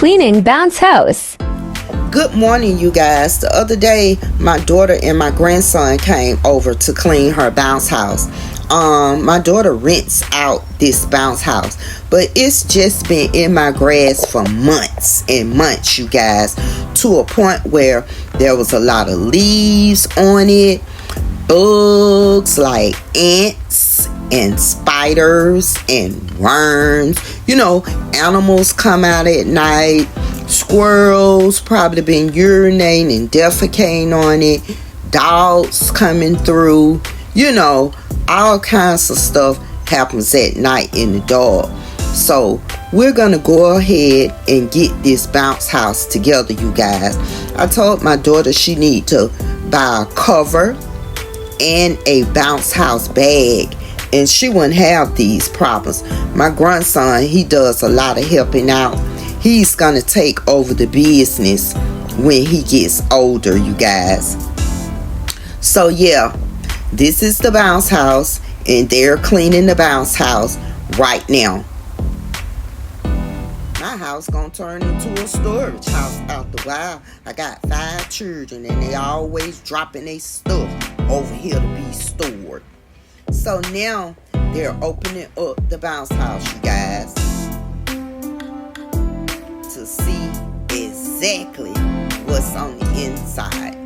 cleaning Bouncehouse. Good morning, you guys. The other day, my daughter and my grandson came over to clean her bounce house. My daughter rents out this bounce house, but it's just been in my grass for months and months, you guys, to a point where there was a lot of leaves on it, bugs like ants and spiders and worms. You know, animals come out at night. Squirrels probably been urinating and defecating on it. Dogs coming through. You know, all kinds of stuff happens at night in the dark. So we're gonna go ahead and get this bounce house together, you guys. I told my daughter she need to buy a cover and a bounce house bag, and she wouldn't have these problems. My grandson, he does a lot of helping out. He's gonna take over the business when he gets older, you guys. So yeah, this is the bounce house, and they're cleaning the bounce house right now. My house gonna turn into a storage house after a while. I got 5 children, and they always dropping their stuff over here to be stored. So now they're opening up the bounce house, you guys, to see exactly what's on the inside.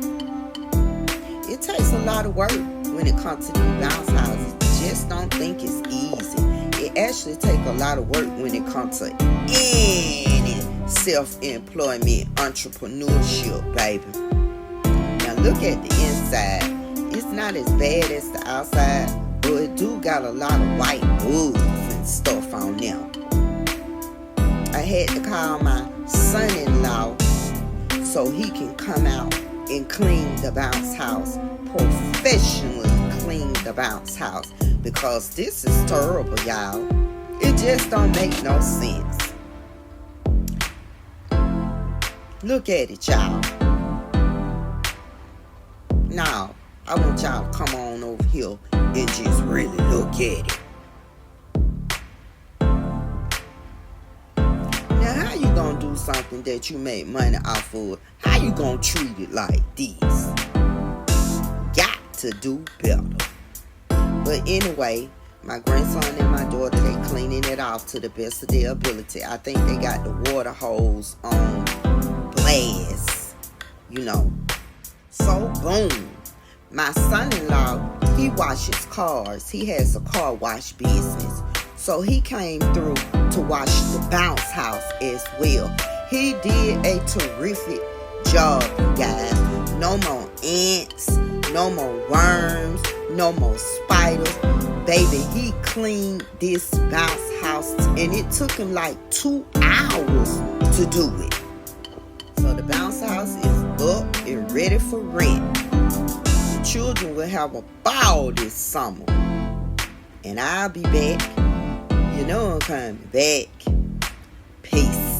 It takes a lot of work when it comes to these bounce houses. Just don't think it's easy. It actually takes a lot of work when it comes to any self-employment entrepreneurship, baby. Now look at the inside. It's not as bad as the outside, but it do got a lot of white bugs and stuff on them. I had to call my son-in-law so he can come out and clean the bounce house, professionally clean the bounce house, because this is terrible, y'all. It just don't make no sense. Look at it, y'all. Now, I want y'all to come on over here and just really look at it. Now, how you gonna do something that you make money off of? How you gonna treat it like this? Got to do better. But anyway, my grandson and my daughter, they cleaning it off to the best of their ability. I think they got the water hose on blast, you know. So boom. My son-in-law, he washes cars. He has a car wash business. So he came through to wash the bounce house as well. He did a terrific job, you guys. No more ants, no more worms, no more spiders. Baby, he cleaned this bounce house, and it took him like 2 hours to do it. So the bounce house is up and ready for rent. The children will have a ball this summer. And I'll be back. You know I'm coming back. Peace.